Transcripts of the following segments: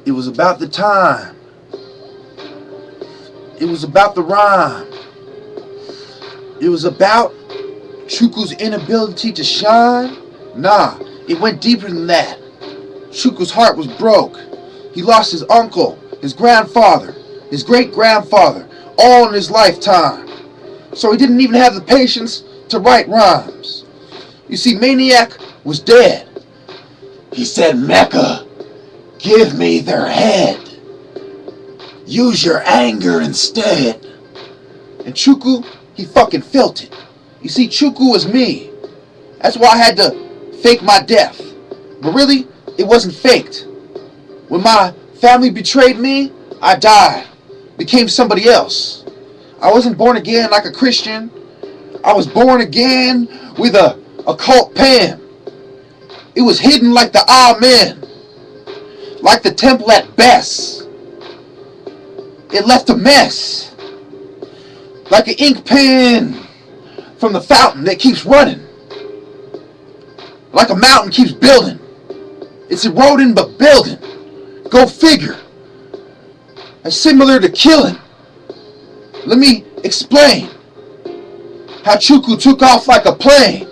It was about the time. It was about the rhyme. It was about Chukwu's inability to shine. Nah, it went deeper than that. Chukwu's heart was broke. He lost his uncle, his grandfather, his great-grandfather, all in his lifetime. So he didn't even have the patience to write rhymes. You see, Maniac was dead. He said, Mecca, give me their head. Use your anger instead. And Chukwu, he fucking felt it. You see, Chukwu was me. That's why I had to fake my death. But really, it wasn't faked. When my family betrayed me, I died. Became somebody else. I wasn't born again like a Christian. I was born again with a occult pan. It was hidden like the Amen. Like the temple at Bess. It left a mess. Like an ink pen from the fountain that keeps running. Like a mountain keeps building. It's eroding but building. Go figure. It's similar to killing. Let me explain how Chukwu took off like a plane.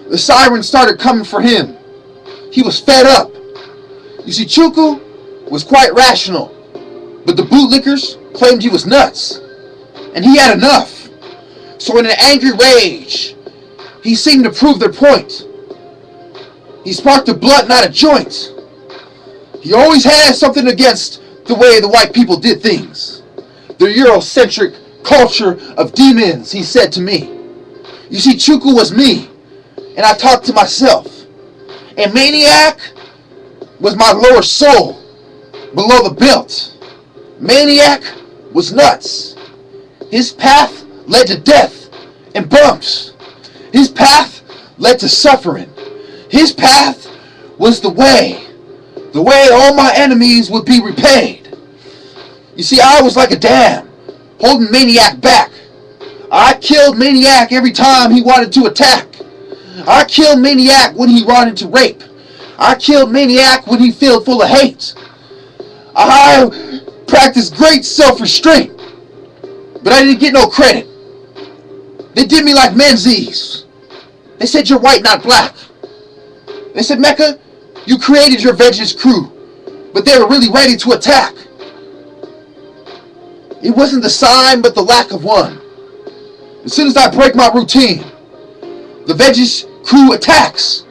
The sirens started coming for him. He was fed up. You see, Chukwu was quite rational, but the bootlickers claimed he was nuts, and he had enough. So in an angry rage, he seemed to prove their point. He sparked a blunt, not a joint. He always had something against the way the white people did things. The Eurocentric culture of demons, he said to me. You see, Chukwu was me, and I talked to myself. And Maniac was my lower soul, below the belt. Maniac was nuts. His path led to death and bumps. His path led to suffering. His path was the way all my enemies would be repaid. You see, I was like a dam, holding Maniac back. I killed Maniac every time he wanted to attack. I killed Maniac when he wanted to rape. I killed Maniac when he filled full of hate. I practiced great self-restraint, but I didn't get no credit. They did me like Menzies. They said you're white, not black. They said, Mecca, you created your vengeance crew, but they were really ready to attack. It wasn't the sign, but the lack of one. As soon as I break my routine, the vengeance crew attacks.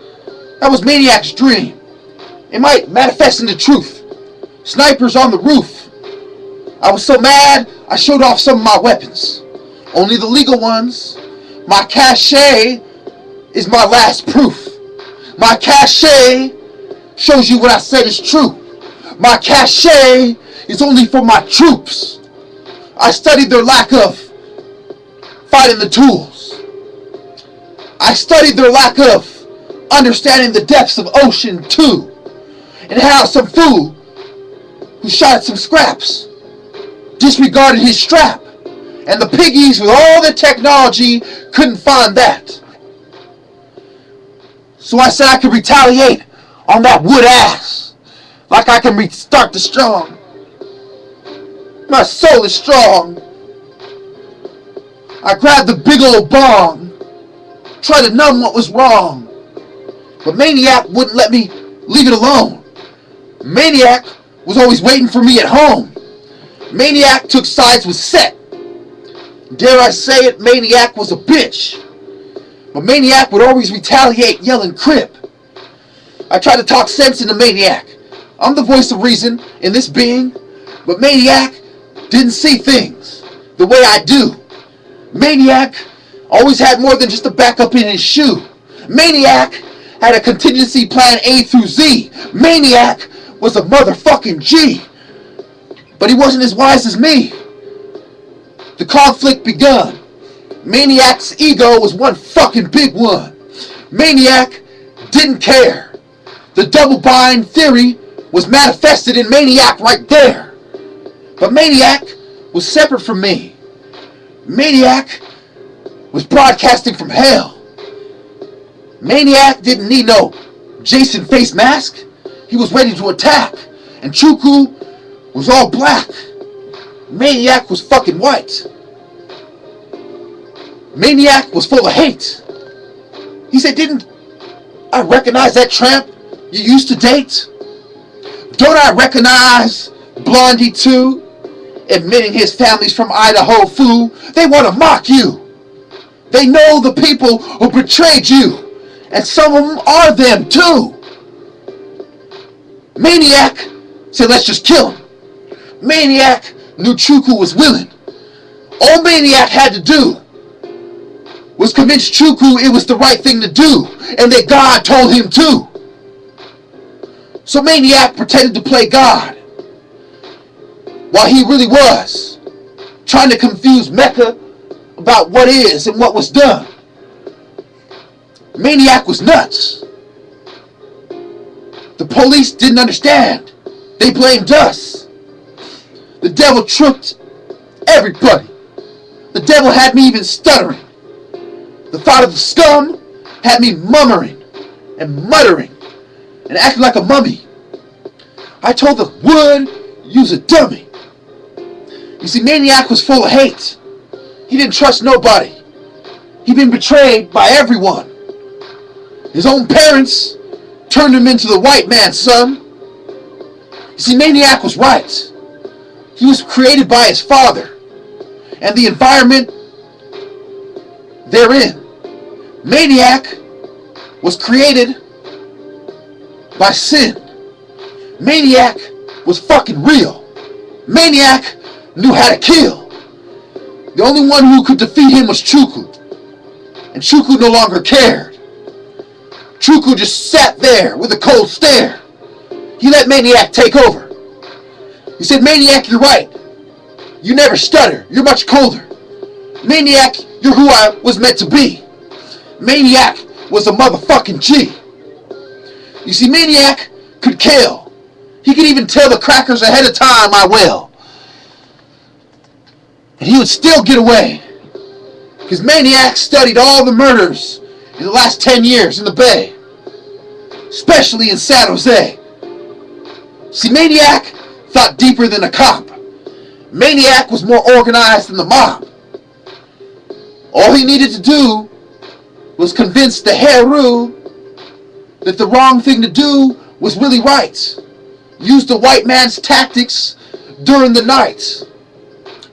That was Maniac's dream. It might manifest into truth. Snipers on the roof. I was so mad, I showed off some of my weapons. Only the legal ones. My cachet is my last proof. My cachet shows you what I said is true. My cachet is only for my troops. I studied their lack of fighting the tools. I studied their lack of understanding the depths of ocean too. And how some fool who shot at some scraps disregarded his strap. And the piggies with all the technology couldn't find that. So I said I could retaliate on that wood ass. Like I can restart the strong. My soul is strong. I grabbed the big old bong. Tried to numb what was wrong. But Maniac wouldn't let me leave it alone. Maniac was always waiting for me at home. Maniac took sides with Set. Dare I say it, Maniac was a bitch. But Maniac would always retaliate, yelling crip. I tried to talk sense into Maniac. I'm the voice of reason in this being. But Maniac didn't see things the way I do. Maniac always had more than just a backup in his shoe. Maniac had a contingency plan A through Z. Maniac was a motherfucking G. But he wasn't as wise as me. The conflict begun. Maniac's ego was one fucking big one. Maniac didn't care. The double bind theory was manifested in Maniac right there. But Maniac was separate from me. Maniac was broadcasting from hell. Maniac didn't need no Jason face mask. He was ready to attack. And Chukwu was all black. Maniac was fucking white. Maniac was full of hate. He said, "Didn't I recognize that tramp you used to date? Don't I recognize Blondie too? Admitting his family's from Idaho, fool. They want to mock you. They know the people who betrayed you. And some of them are them too." Maniac said, "Let's just kill him." Maniac knew Chukwu was willing. All Maniac had to do was convince Chukwu it was the right thing to do, and that God told him to. So Maniac pretended to play God, while he really was trying to confuse Mecca about what is and what was done. Maniac was nuts. The police didn't understand. They blamed us. The devil tricked everybody. The devil had me even stuttering. The thought of the scum had me murmuring and muttering and acting like a mummy. I told the wood, "Use a dummy." You see, Maniac was full of hate. He didn't trust nobody. He'd been betrayed by everyone. His own parents turned him into the white man's son. You see, Maniac was right. He was created by his father and the environment therein. Maniac was created by sin. Maniac was fucking real. Maniac knew how to kill. The only one who could defeat him was Chukwu. And Chukwu no longer cared. Chukwu just sat there with a cold stare. He let Maniac take over. He said, "Maniac, you're right. You never stutter. You're much colder. Maniac, you're who I was meant to be." Maniac was a motherfucking G. You see, Maniac could kill. He could even tell the crackers ahead of time, "I will." And he would still get away. Because Maniac studied all the murders in the last 10 years in the Bay. Especially in San Jose. See, Maniac thought deeper than a cop. Maniac was more organized than the mob. All he needed to do was convince the Heru that the wrong thing to do was really right. Use the white man's tactics during the night.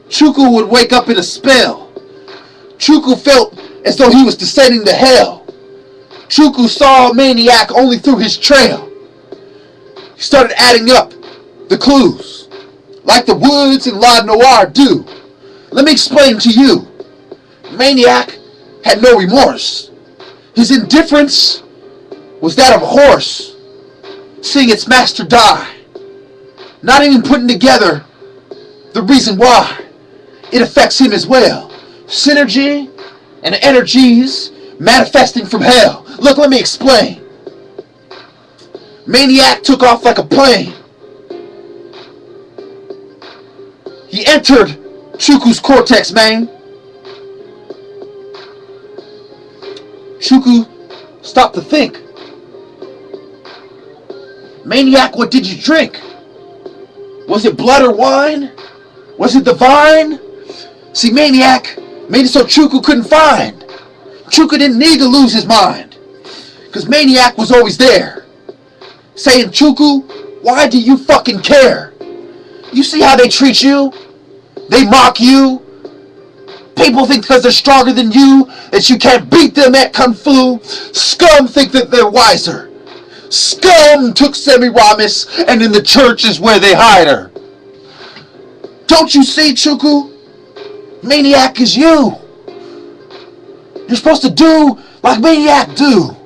Chukwu would wake up in a spell. Chukwu felt as though he was descending to hell. Chukwu saw Maniac only through his trail. He started adding up the clues, like the Woods and La Noir do. Let me explain to you. Maniac had no remorse. His indifference was that of a horse seeing its master die, not even putting together the reason why. It affects him as well. Synergy and energies manifesting from hell. Look, let me explain. Maniac took off like a plane. He entered Chukwu's cortex, man. Chukwu stopped to think. Maniac, what did you drink? Was it blood or wine? Was it the vine? See, Maniac made it so Chukwu couldn't find. Chukwu didn't need to lose his mind, because Maniac was always there, saying, "Chukwu, why do you fucking care? You see how they treat you? They mock you. People think because they're stronger than you that you can't beat them at Kung Fu. Scum think that they're wiser. Scum took Semiramis, and in the church is where they hide her. Don't you see, Chukwu? Maniac is you. You're supposed to do like Maniac do."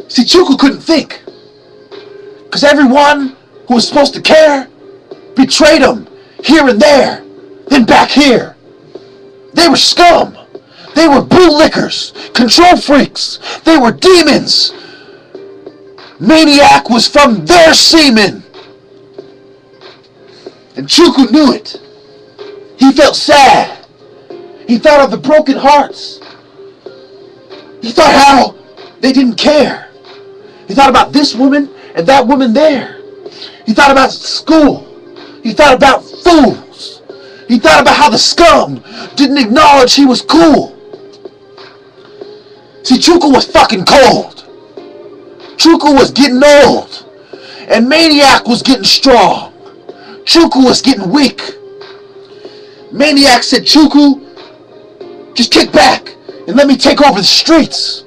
See, Chukwu couldn't think, because everyone who was supposed to care betrayed him here and there, then back here. They were scum. They were bootlickers, control freaks. They were demons. Maniac was from their semen. And Chukwu knew it. He felt sad. He thought of the broken hearts. He thought how they didn't care. He thought about this woman and that woman there. He thought about school. He thought about fools. He thought about how the scum didn't acknowledge he was cool. See, Chukwu was fucking cold. Chukwu was getting old. And Maniac was getting strong. Chukwu was getting weak. Maniac said, Chukwu, just kick back and let me take over the streets.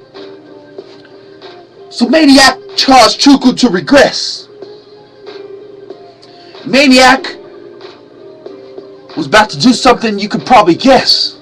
So Maniac caused Chukwu to regress. Maniac was about to do something you could probably guess.